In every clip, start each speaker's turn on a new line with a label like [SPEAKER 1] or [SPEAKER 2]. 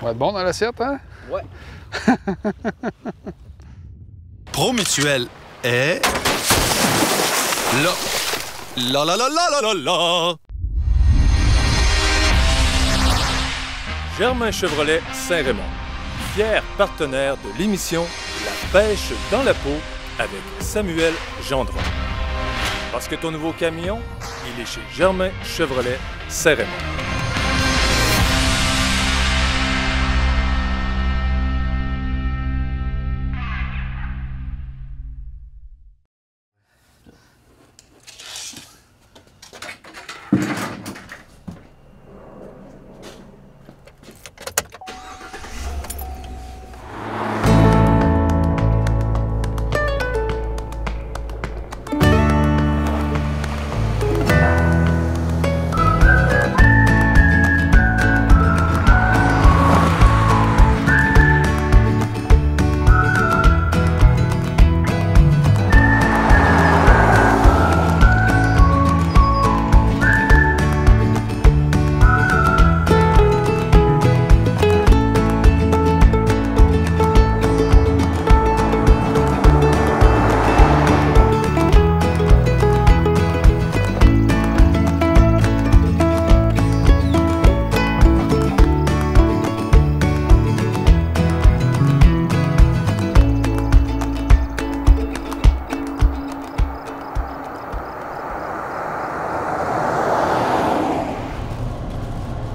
[SPEAKER 1] va être bon dans l'assiette, hein?
[SPEAKER 2] Ouais.
[SPEAKER 3] Promutuel est... là. La la la la la la la.
[SPEAKER 4] Germain Chevrolet Saint-Raymond, fier partenaire de l'émission La pêche dans la peau avec Samuel Gendron. Parce que ton nouveau camion, il est chez Germain Chevrolet Saint-Raymond.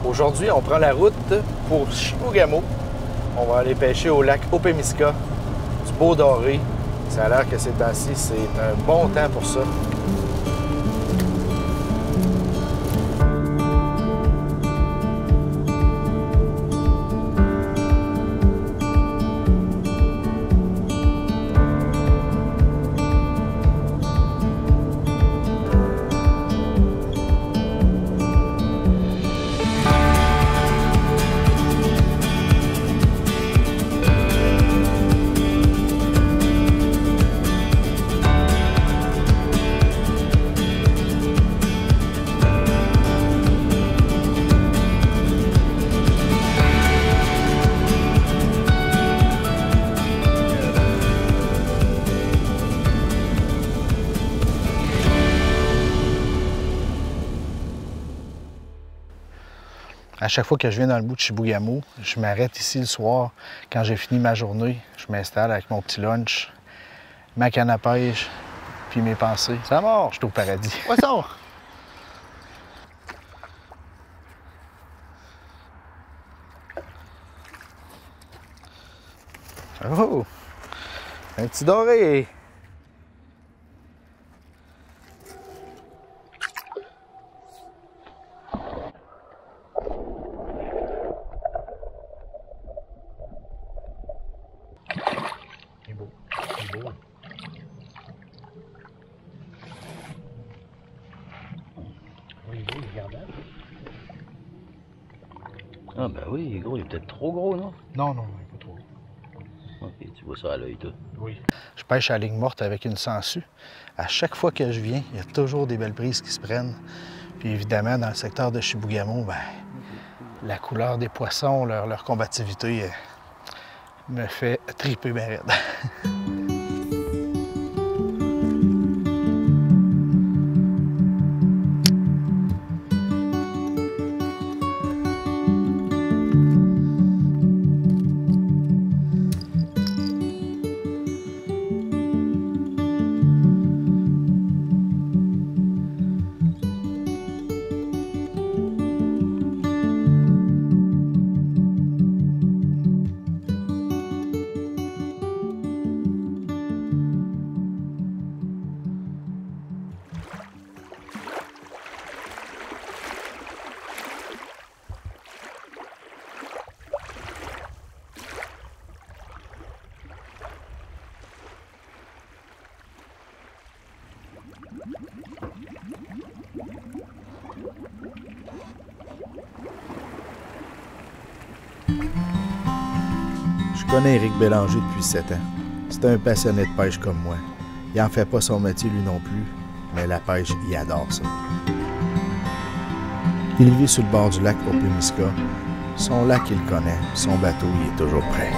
[SPEAKER 2] Aujourd'hui, on prend la route pour Chibougamau. On va aller pêcher au lac Opemiska, du beau doré. Ça a l'air que ces temps-ci, c'est un bon temps pour ça. À chaque fois que je viens dans le bout de Chibougamau, je m'arrête ici le soir. Quand j'ai fini ma journée, je m'installe avec mon petit lunch, ma canne à pêche, puis mes pensées. Ça mort, je suis au paradis. Poisson! Oh! Un petit doré!
[SPEAKER 5] Ah ben oui, gros, il est peut-être trop gros, non?
[SPEAKER 2] Non, non, pas trop.
[SPEAKER 5] Ok, tu vois ça à l'œil, toi.
[SPEAKER 2] Oui. Je pêche à la ligne morte avec une sangsue. À chaque fois que je viens, il y a toujours des belles prises qui se prennent. Puis évidemment, dans le secteur de Chibougamau, ben, la couleur des poissons, leur combativité me fait triper bien raide.
[SPEAKER 6] Je connais Éric Bélanger depuis 7 ans. C'est un passionné de pêche comme moi. Il en fait pas son métier lui non plus, mais la pêche, il adore ça. Il vit sur le bord du lac Opemiska. Son lac, il connaît. Son bateau, il est toujours prêt.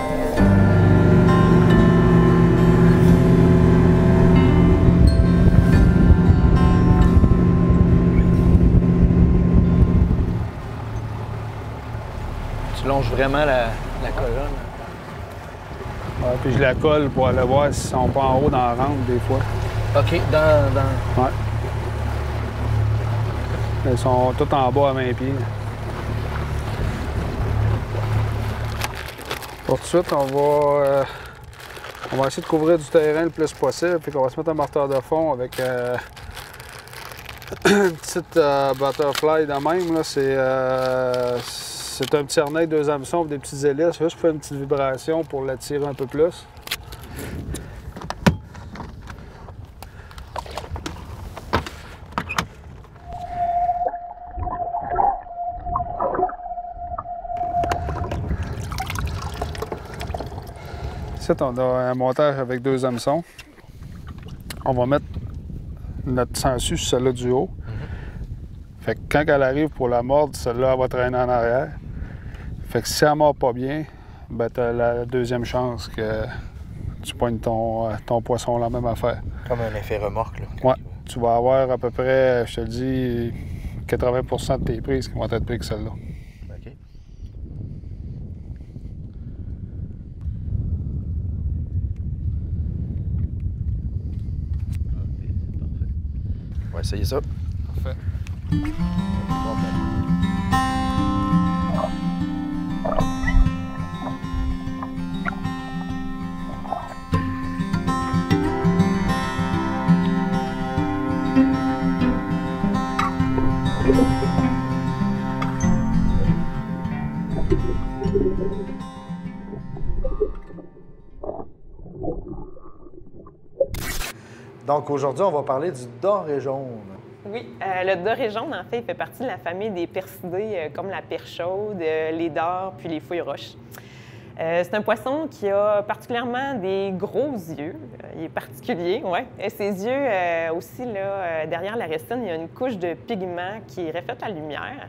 [SPEAKER 2] Tu longes vraiment la colonne.
[SPEAKER 1] Ouais, puis je la colle pour aller voir s'ils sont pas en haut dans la rampe des fois.
[SPEAKER 2] OK, dans...
[SPEAKER 1] Ouais. Ils sont tous en bas à 20 pieds. Pour tout de suite, on va essayer de couvrir du terrain le plus possible, puis qu'on va se mettre un marteau de fond avec une petite butterfly de même. Là. C'est un petit harnais, 2 hameçons, des petites hélices. Juste faire une petite vibration pour l'attirer un peu plus. Ici, on a un montage avec 2 hameçons. On va mettre notre sangsue sur celle-là du haut. Fait que quand elle arrive pour la mordre, celle-là va traîner en arrière. Fait que si elle ne mord pas bien, ben tu as la deuxième chance que tu poignes ton poisson la même affaire.
[SPEAKER 2] Comme un effet remorque, là.
[SPEAKER 1] Ouais. Tu vas avoir à peu près, je te le dis, 80% de tes prises qui vont être prises que celle-là.
[SPEAKER 2] OK. On va essayer ça.
[SPEAKER 1] Parfait.
[SPEAKER 2] Donc aujourd'hui, on va parler du doré jaune.
[SPEAKER 7] Oui, le doré jaune, en fait, il fait partie de la famille des percidés comme la perche chaude, les dors puis les fouilles roches. C'est un poisson qui a particulièrement des gros yeux. Il est particulier, oui. Ses yeux aussi, là, derrière la rétine, il y a une couche de pigments qui reflète la lumière.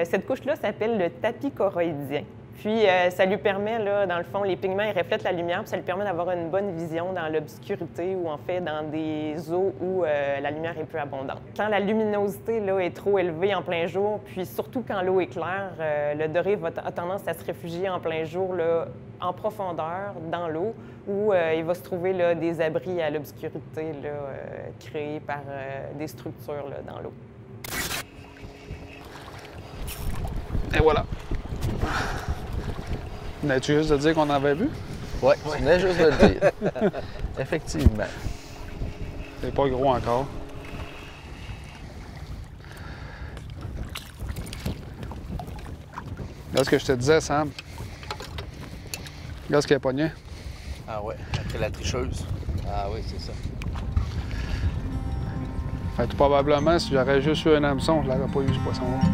[SPEAKER 7] Cette couche-là s'appelle le tapis choroïdien. Puis, ça lui permet, là, dans le fond, les pigments, ils reflètent la lumière, puis ça lui permet d'avoir une bonne vision dans l'obscurité ou, en fait, dans des eaux où la lumière est peu abondante. Quand la luminosité, là, est trop élevée en plein jour, puis surtout quand l'eau est claire, le doré a tendance à se réfugier en plein jour, là, en profondeur, dans l'eau, où il va se trouver, là, des abris à l'obscurité, là, créés par des structures, là, dans l'eau.
[SPEAKER 1] Et voilà. Venais-tu juste de dire qu'on en avait vu?
[SPEAKER 2] Oui, tu venais juste de le dire. Effectivement.
[SPEAKER 1] C'est pas gros encore. Là, ce que je te disais, Sam. Là, ce qu'il y a pogné.
[SPEAKER 2] Ah ouais, après la tricheuse.
[SPEAKER 5] Ah oui, c'est ça.
[SPEAKER 1] Fait que probablement, si j'aurais juste eu un hameçon, je l'aurais pas eu, ce poisson-là.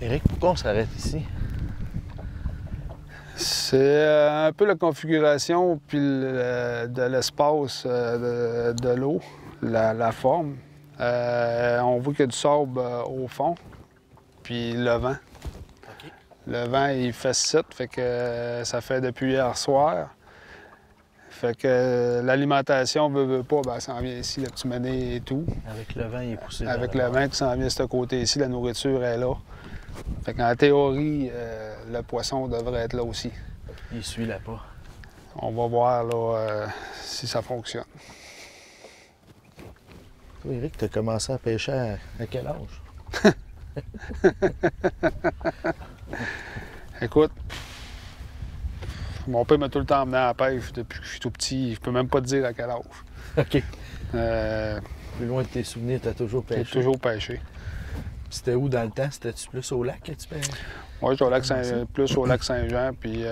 [SPEAKER 2] Éric, pourquoi on s'arrête ici?
[SPEAKER 1] C'est un peu la configuration puis de l'espace de l'eau, la forme. On voit qu'il y a du sable au fond, puis le vent.
[SPEAKER 2] OK.
[SPEAKER 1] Le vent, il fait 7, fait que ça fait depuis hier soir. Fait que l'alimentation, veut pas, ben, ça en vient ici, le petit mené et tout.
[SPEAKER 2] Avec le vent, il est poussé.
[SPEAKER 1] Avec le vent qui s'en vient de ce côté-ci, la nourriture est là. Fait qu'en théorie, le poisson devrait être là aussi.
[SPEAKER 2] Il suit là-bas.
[SPEAKER 1] On va voir là, si ça fonctionne.
[SPEAKER 2] Toi, Éric, tu as commencé à pêcher à quel âge?
[SPEAKER 1] Écoute, mon père m'a tout le temps emmené à la pêche depuis que je suis tout petit. Je peux même pas te dire à quel âge.
[SPEAKER 2] OK.
[SPEAKER 1] Euh,
[SPEAKER 2] Plus loin de tes souvenirs, tu as toujours
[SPEAKER 1] J'ai
[SPEAKER 2] pêché.
[SPEAKER 1] toujours pêché.
[SPEAKER 2] C'était où dans le temps? C'était-tu plus au lac que tu pêchais?
[SPEAKER 1] Moi, j'étais plus au lac Saint-Jean, puis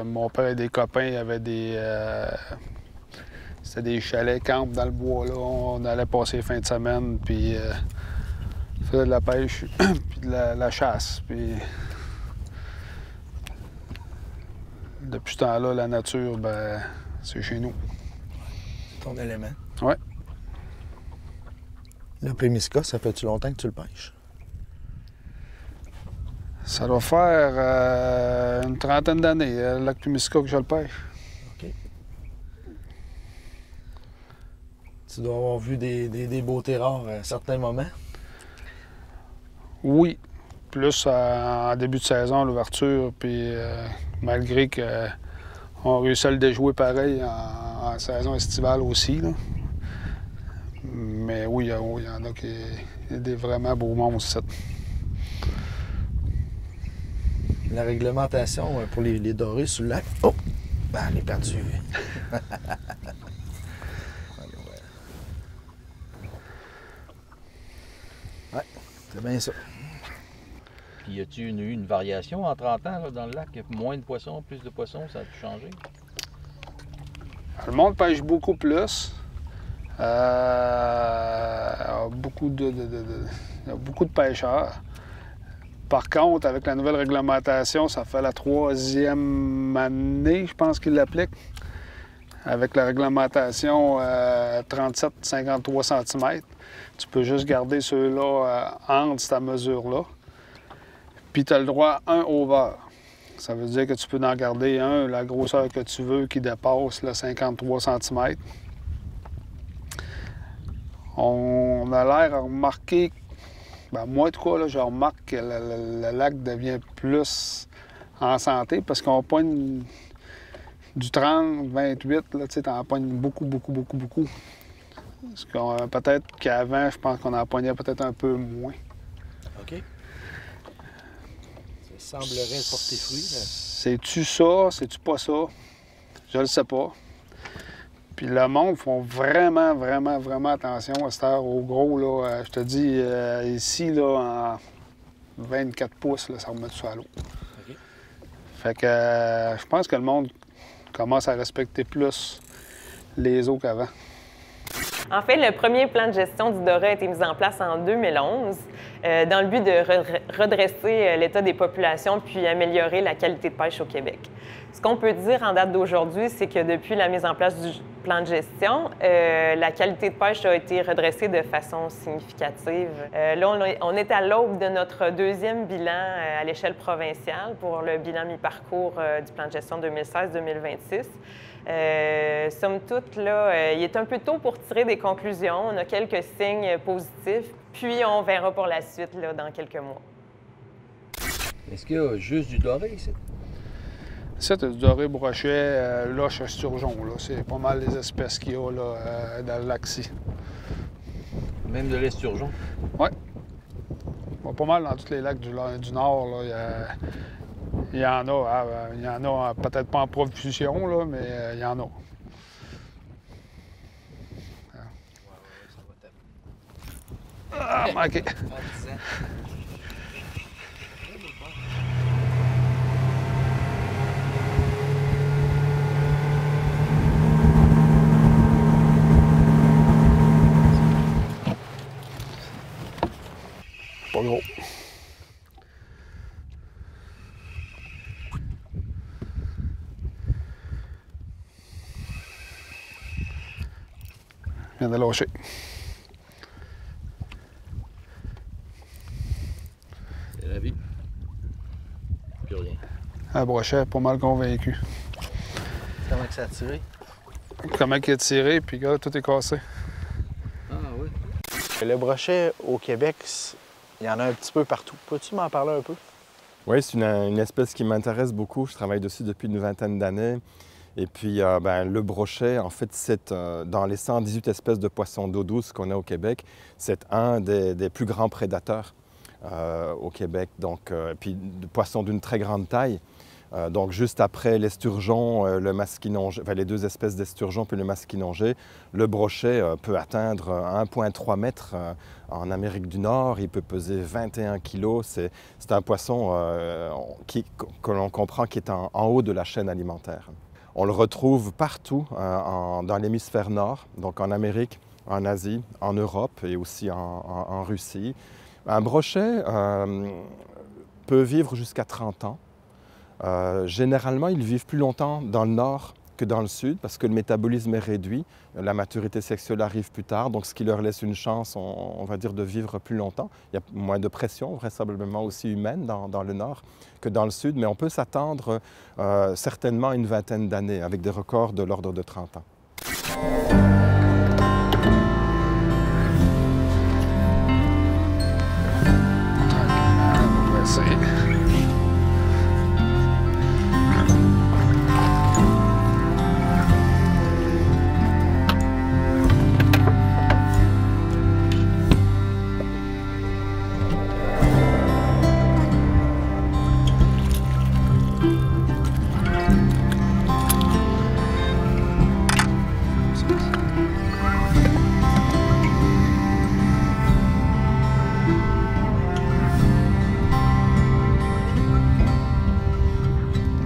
[SPEAKER 1] mon père et des copains, il y avait des... c'était des chalets camp dans le bois, là. On allait passer les fins de semaine, puis faisait de la pêche, puis de la chasse, puis... Depuis ce temps-là, la nature, ben, c'est chez nous.
[SPEAKER 2] C'est ton élément.
[SPEAKER 1] Ouais.
[SPEAKER 2] Le Prémisca, ça fait-tu longtemps que tu le pêches?
[SPEAKER 1] Ça doit faire une trentaine d'années, le lac Prémisca, que je le pêche.
[SPEAKER 2] OK. Tu dois avoir vu des beautés rares à certains moments?
[SPEAKER 1] Oui. Plus en début de saison, l'ouverture, puis malgré qu'on réussit à le déjouer pareil en saison estivale aussi, là. Mais oui, il y en a qui... Il y a des vraiment beaux monstres.
[SPEAKER 2] La réglementation pour les dorés sur le lac. Oh! Ben, elle est perdue. Ouais, c'est bien ça.
[SPEAKER 5] Puis y a-tu eu une variation en 30 ans là, dans le lac? Moins de poissons, plus de poissons, ça a-tu changé?
[SPEAKER 1] Le monde pêche beaucoup plus. Beaucoup de pêcheurs. Par contre, avec la nouvelle réglementation, ça fait la 3e année, je pense qu'ils l'appliquent. Avec la réglementation 37-53 cm, tu peux juste garder ceux-là entre cette mesure-là. Puis tu as le droit à un over. Ça veut dire que tu peux en garder un, la grosseur que tu veux, qui dépasse le 53 cm. On a l'air à remarquer, ben moi, en tout cas, là, je remarque que le lac devient plus en santé parce qu'on pogne du 30, 28, là, tu sais, t'en pognes beaucoup. Parce que peut-être qu'avant, je pense qu'on en pognait peut-être un peu moins.
[SPEAKER 2] OK. Ça semblerait porter fruit.
[SPEAKER 1] C'est-tu ça? C'est-tu pas ça? Je le sais pas. Puis le monde font vraiment attention à cette heure. Au gros, là, je te dis, ici, là, en 24 pouces, là, ça remet tout ça à l'eau.
[SPEAKER 2] OK.
[SPEAKER 1] Fait que je pense que le monde commence à respecter plus les eaux qu'avant.
[SPEAKER 7] En fait, le premier plan de gestion du doré a été mis en place en 2011 dans le but de redresser l'état des populations puis améliorer la qualité de pêche au Québec. Ce qu'on peut dire en date d'aujourd'hui, c'est que depuis la mise en place du plan de gestion, la qualité de pêche a été redressée de façon significative. Là, on est à l'aube de notre 2e bilan à l'échelle provinciale pour le bilan mi-parcours du plan de gestion 2016-2026. Somme toute, là, il est un peu tôt pour tirer des conclusions. On a quelques signes positifs, puis on verra pour la suite là, dans quelques mois.
[SPEAKER 5] Est-ce qu'il y a juste du doré ici?
[SPEAKER 1] Ça, tu as du doré, brochet, loche, esturgeon. C'est pas mal les espèces qu'il y a là, dans le lac-ci.
[SPEAKER 5] Même de l'esturgeon?
[SPEAKER 1] Oui. Pas mal dans tous les lacs du Nord. Là, il y en a, peut-être pas en profusion, là, mais il y en a. Ah, manqué. Pas gros. Je viens de lâcher.
[SPEAKER 5] C'est la vie. Plus rien.
[SPEAKER 1] Un brochet, pas mal convaincu.
[SPEAKER 2] Comment que ça a tiré?
[SPEAKER 1] Comment il a tiré, puis là, tout est cassé.
[SPEAKER 5] Ah oui.
[SPEAKER 2] Le brochet au Québec, il y en a un petit peu partout. Peux-tu m'en parler un peu?
[SPEAKER 8] Oui, c'est une espèce qui m'intéresse beaucoup. Je travaille dessus depuis une vingtaine d'années. Et puis, le brochet, en fait, c'est dans les 118 espèces de poissons d'eau douce qu'on a au Québec, c'est un des plus grands prédateurs au Québec. Donc, puis de poissons d'une très grande taille. Donc, juste après l'esturgeon, le masquinongé, enfin, les deux espèces d'esturgeon puis le masquinongé, le brochet peut atteindre 1,3 m en Amérique du Nord. Il peut peser 21 kg. C'est un poisson que l'on comprend qui est en haut de la chaîne alimentaire. On le retrouve partout dans l'hémisphère nord, donc en Amérique, en Asie, en Europe et aussi en Russie. Un brochet peut vivre jusqu'à 30 ans. Généralement, ils vivent plus longtemps dans le nord que dans le sud parce que le métabolisme est réduit, la maturité sexuelle arrive plus tard, donc ce qui leur laisse une chance, on va dire, de vivre plus longtemps. Il y a moins de pression, vraisemblablement aussi humaine dans le nord que dans le sud, mais on peut s'attendre certainement à une vingtaine d'années avec des records de l'ordre de 30 ans.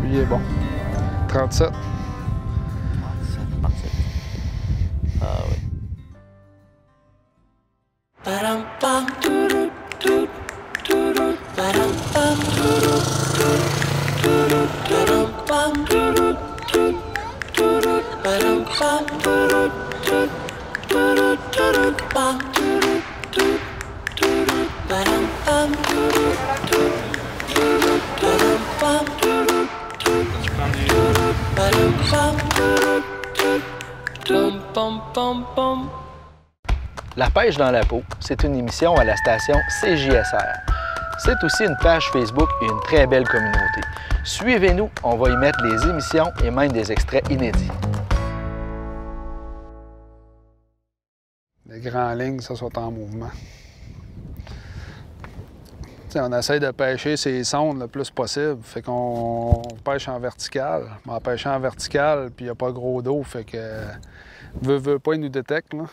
[SPEAKER 1] Lui est bon. 37.
[SPEAKER 5] 37, parfait. Ah oui.
[SPEAKER 2] La pêche dans la peau, c'est une émission à la station CJSR. C'est aussi une page Facebook et une très belle communauté. Suivez-nous, on va y mettre les émissions et même des extraits inédits.
[SPEAKER 1] Les grandes lignes, ça soit en mouvement. T'sais, on essaie de pêcher ces sondes le plus possible, fait qu'on pêche en vertical. Mais en pêchant en vertical, puis il n'y a pas gros d'eau, fait que veut pas, ils nous détectent, là.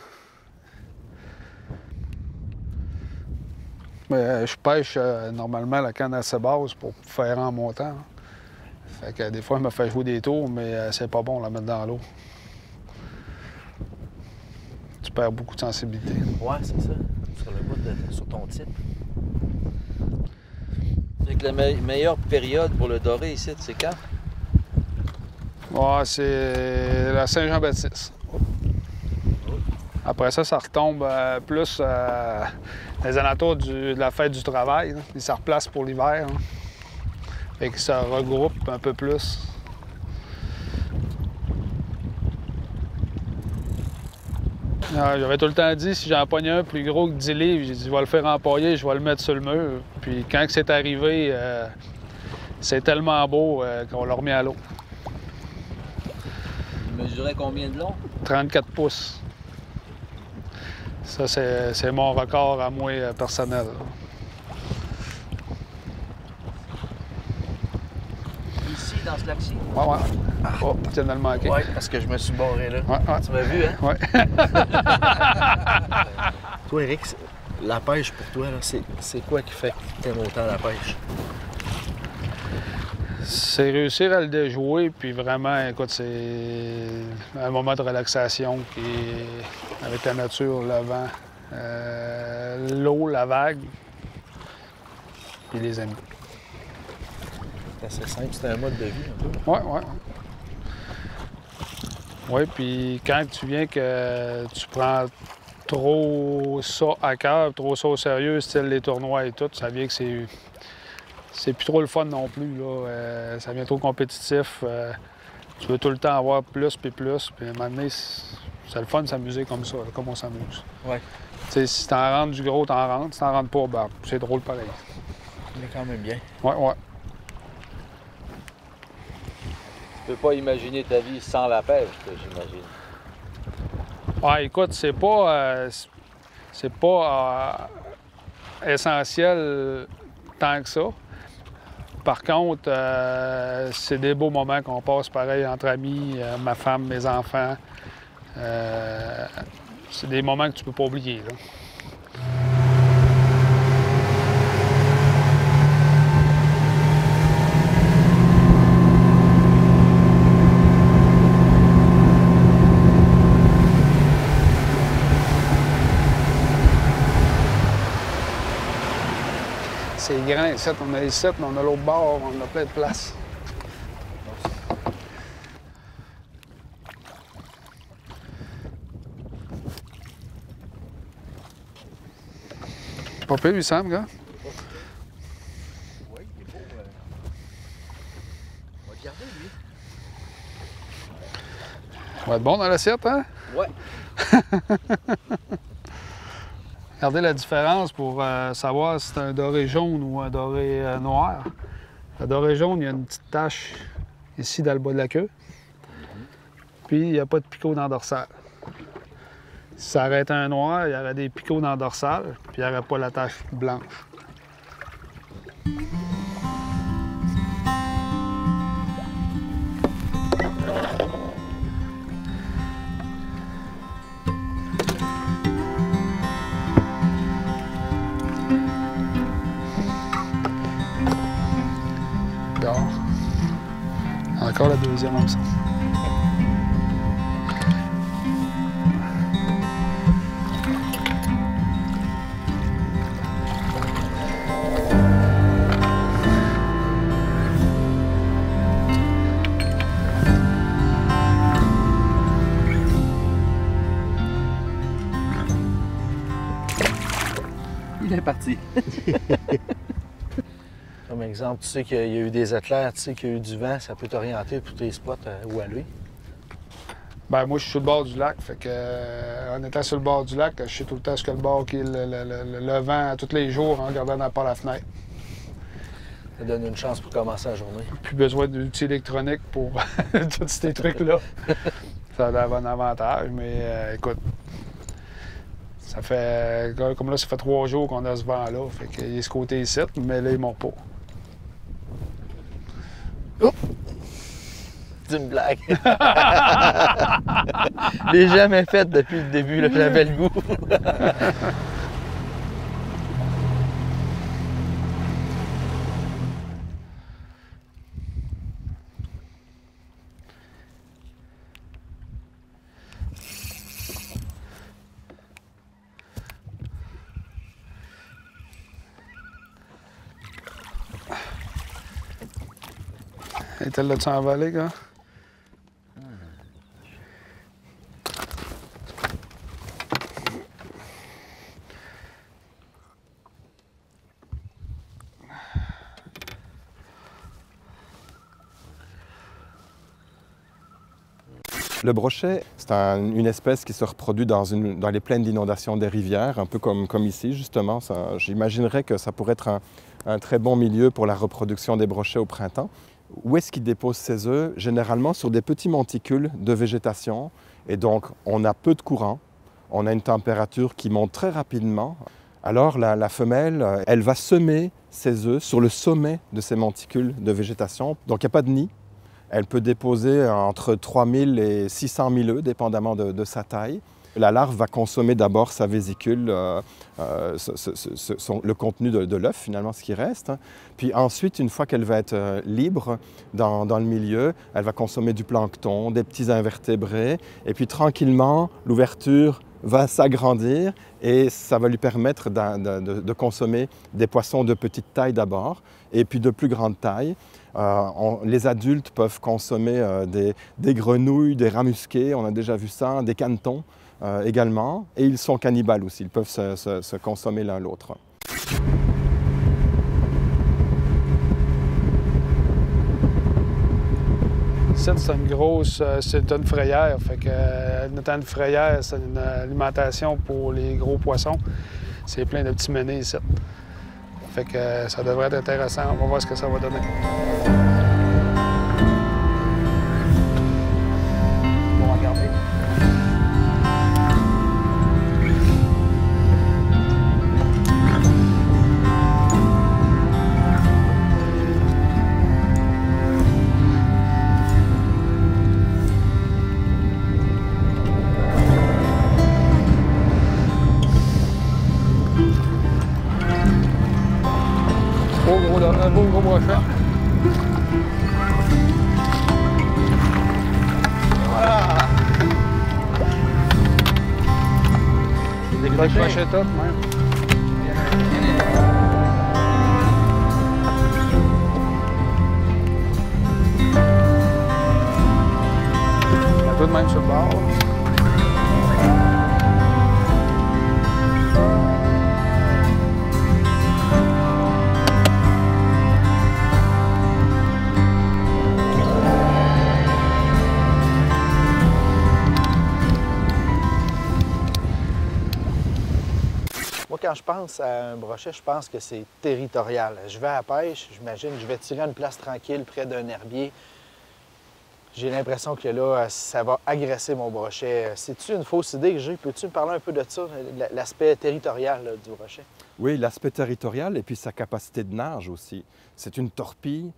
[SPEAKER 1] Mais je pêche normalement la canne assez basse pour faire en montant. Hein. Fait que des fois, je me fais jouer des tours, mais c'est pas bon de la mettre dans l'eau. Tu perds beaucoup de sensibilité.
[SPEAKER 5] Ouais, c'est ça. Sur le bout sur ton type. Donc la meilleure période pour le doré ici, c'est quand?
[SPEAKER 1] Ouais, c'est la Saint-Jean-Baptiste. Après ça, ça retombe plus les alentours de la fête du travail. Là. Ils se replacent pour l'hiver. Hein. Fait qu'ils se regroupent un peu plus. J'avais tout le temps dit, si j'en pognais un plus gros que 10 livres, j'ai dit, je vais le faire empailler, je vais le mettre sur le mur. Puis quand c'est arrivé, c'est tellement beau qu'on l'a remis à l'eau.
[SPEAKER 5] Il mesurait combien de long?
[SPEAKER 1] 34 pouces. Ça, c'est mon record à moi personnel.
[SPEAKER 5] Ici, dans ce lac-ci?
[SPEAKER 1] Ouais, ouais. Oh, tu viens de le manquer.
[SPEAKER 2] Oui, parce que je me suis barré là.
[SPEAKER 1] Ouais, ouais.
[SPEAKER 5] Tu m'as vu, hein?
[SPEAKER 1] Ouais.
[SPEAKER 2] Toi, Eric, la pêche pour toi, c'est quoi qui fait que tu aimes autant la pêche?
[SPEAKER 1] C'est réussir à le déjouer, puis vraiment, écoute, c'est un moment de relaxation qui est avec la nature, le vent, l'eau, la vague, puis les amis.
[SPEAKER 2] C'est assez simple, c'est un mode de vie un peu.
[SPEAKER 1] Oui, oui. Oui, puis quand tu viens que tu prends trop ça à cœur, trop ça au sérieux, style les tournois et tout, ça vient que c'est plus trop le fun non plus, là. Ça devient trop compétitif. Tu veux tout le temps avoir plus, puis à un moment donné, c'est le fun de s'amuser comme ça, comme on s'amuse.
[SPEAKER 2] Ouais.
[SPEAKER 1] Tu sais, si t'en rentres du gros, t'en rentres. Si t'en rentres pas, ben, c'est drôle pareil.
[SPEAKER 2] Mais quand même bien.
[SPEAKER 1] Ouais, ouais.
[SPEAKER 5] Tu peux pas imaginer ta vie sans la pêche, j'imagine.
[SPEAKER 1] Ah, écoute, c'est pas essentiel tant que ça. par contre, c'est des beaux moments qu'on passe pareil entre amis, ma femme, mes enfants. C'est des moments que tu peux pas oublier, là. C'est grand ici, on a ici, mais on a l'autre bord, on a plein de place. Pas pire, lui, Sam, gars.
[SPEAKER 5] Oui, il est beau. On va le garder, lui.
[SPEAKER 1] On va être bon dans l'assiette, hein?
[SPEAKER 5] Ouais.
[SPEAKER 1] Regardez la différence pour savoir si c'est un doré jaune ou un doré noir. Le doré jaune, il y a une petite tache ici dans le bas de la queue. Puis il n'y a pas de picot dans le dorsal. Si ça aurait été un noir, il y aurait des picots dans le dorsal, puis il n'y aurait pas la tache blanche. Dehors. Encore la deuxième comme ça.
[SPEAKER 5] Il est parti.
[SPEAKER 2] Comme exemple, tu sais qu'il y a eu des éclairs, tu sais qu'il y a eu du vent, ça peut t'orienter pour tes spots où aller.
[SPEAKER 1] Ben moi, je suis sur le bord du lac. Fait que, en étant sur le bord du lac, je sais tout le temps ce que le bord qui est le vent tous les jours en regardant par la fenêtre.
[SPEAKER 2] Ça donne une chance pour commencer la journée.
[SPEAKER 1] Plus besoin d'outils électroniques pour tous ces trucs-là. Ça a un avantage, mais écoute, ça fait, comme là, ça fait 3 jours qu'on a ce vent-là. Fait qu'il y a ce côté ici, mais là, il monte pas.
[SPEAKER 2] Oh! C'est une blague. Je l'ai jamais faite depuis le début, là, j'avais le goût.
[SPEAKER 1] Est-elle là-dessus envolée, gars?
[SPEAKER 8] Le brochet, c'est une espèce qui se reproduit dans les plaines d'inondation des rivières, un peu comme ici justement. J'imaginerais que ça pourrait être un très bon milieu pour la reproduction des brochets au printemps. Où est-ce qu'il dépose ses œufs? Généralement sur des petits monticules de végétation. Et donc on a peu de courant, on a une température qui monte très rapidement. Alors la femelle, elle va semer ses œufs sur le sommet de ces monticules de végétation. Donc il n'y a pas de nid. Elle peut déposer entre 3000 et 600 000 œufs, dépendamment de sa taille. La larve va consommer d'abord sa vésicule, le contenu de l'œuf, finalement, ce qui reste. Puis ensuite, une fois qu'elle va être libre dans le milieu, elle va consommer du plancton, des petits invertébrés. Et puis tranquillement, l'ouverture va s'agrandir et ça va lui permettre de consommer des poissons de petite taille d'abord et puis de plus grande taille. Les adultes peuvent consommer des grenouilles, des rats musqués, on a déjà vu ça, des canetons également. Et ils sont cannibales aussi, ils peuvent se consommer l'un l'autre.
[SPEAKER 1] C'est une frayère. Fait que, notamment une frayère, c'est une alimentation pour les gros poissons. C'est plein de petits menés ici. Fait que ça devrait être intéressant. On va voir ce que ça va donner.
[SPEAKER 5] On va regarder.
[SPEAKER 1] un beau gros brochet.
[SPEAKER 2] Voilà!
[SPEAKER 1] Décrocher tout, même. Tout de même sur le bord.
[SPEAKER 2] Moi, quand je pense à un brochet, je pense que c'est territorial. Je vais à la pêche, j'imagine, je vais tirer à une place tranquille près d'un herbier. J'ai l'impression que là, ça va agresser mon brochet. C'est-tu une fausse idée que j'ai? Peux-tu me parler un peu de ça, l'aspect territorial là, du brochet?
[SPEAKER 8] Oui, l'aspect territorial et puis sa capacité de nage aussi. C'est une torpille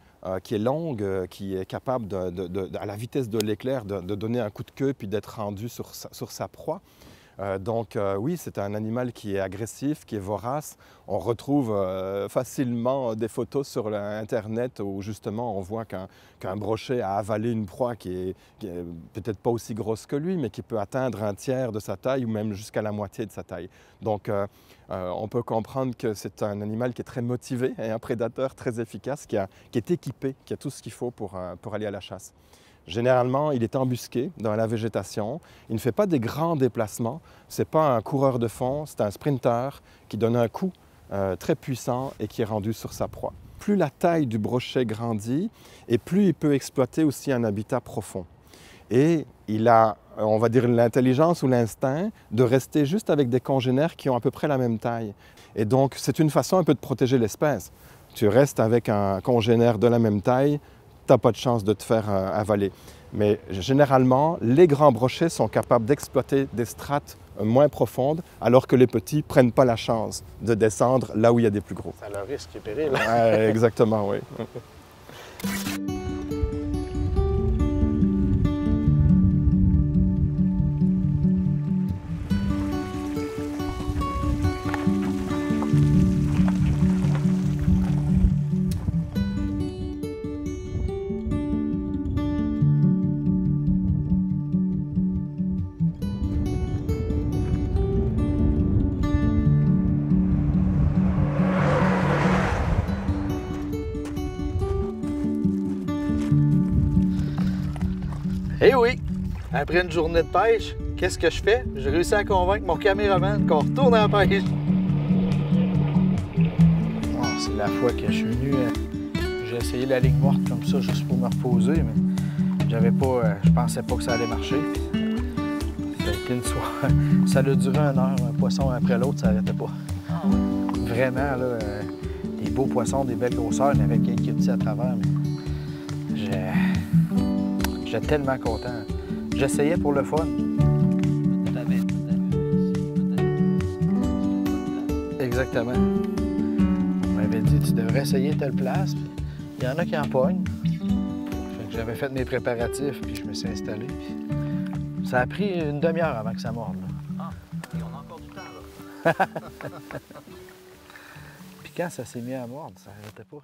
[SPEAKER 8] qui est longue, qui est capable, à la vitesse de l'éclair, de donner un coup de queue puis d'être rendu sur sa proie. Oui, c'est un animal qui est agressif, qui est vorace. On retrouve facilement des photos sur Internet où justement on voit qu'un brochet a avalé une proie qui est peut-être pas aussi grosse que lui, mais qui peut atteindre un tiers de sa taille ou même jusqu'à la moitié de sa taille. Donc on peut comprendre que c'est un animal qui est très motivé et un prédateur très efficace, qui est équipé, qui a tout ce qu'il faut pour aller à la chasse. Généralement, il est embusqué dans la végétation. Il ne fait pas des grands déplacements. Ce n'est pas un coureur de fond, c'est un sprinter qui donne un coup très puissant et qui est rendu sur sa proie. Plus la taille du brochet grandit et plus il peut exploiter aussi un habitat profond. Et il a, on va dire, l'intelligence ou l'instinct de rester juste avec des congénères qui ont à peu près la même taille. Et donc, c'est une façon un peu de protéger l'espèce. Tu restes avec un congénère de la même taille, tu n'as pas de chance de te faire avaler. Mais généralement, les grands brochets sont capables d'exploiter des strates moins profondes, alors que les petits ne prennent pas la chance de descendre là où il y a des plus gros.
[SPEAKER 2] Ça leur risque et péril.
[SPEAKER 8] Exactement, oui.
[SPEAKER 2] Eh oui! Après une journée de pêche, qu'est-ce que je fais? J'ai réussi à convaincre mon caméraman qu'on retourne à la pêche. Oh, c'est la fois que je suis venu. J'ai essayé la ligne morte comme ça juste pour me reposer, mais j'avais pas. Je pensais pas que ça allait marcher. Ça a été une soirée. Ça a duré 1 heure, un poisson après l'autre, ça n'arrêtait pas. Vraiment, là, des beaux poissons, des belles grosseurs, mais avec quelques petits à travers. Mais j'étais tellement content. J'essayais pour le fun. Exactement. On m'avait dit, tu devrais essayer telle place. Puis il y en a qui en pognent. Fait que j'avais fait mes préparatifs, puis je me suis installé. Puis ça a pris une demi-heure avant que ça morde. Là.
[SPEAKER 5] Ah, et on a encore du temps, là.
[SPEAKER 2] Puis quand ça s'est mis à mordre, ça n'arrêtait pas.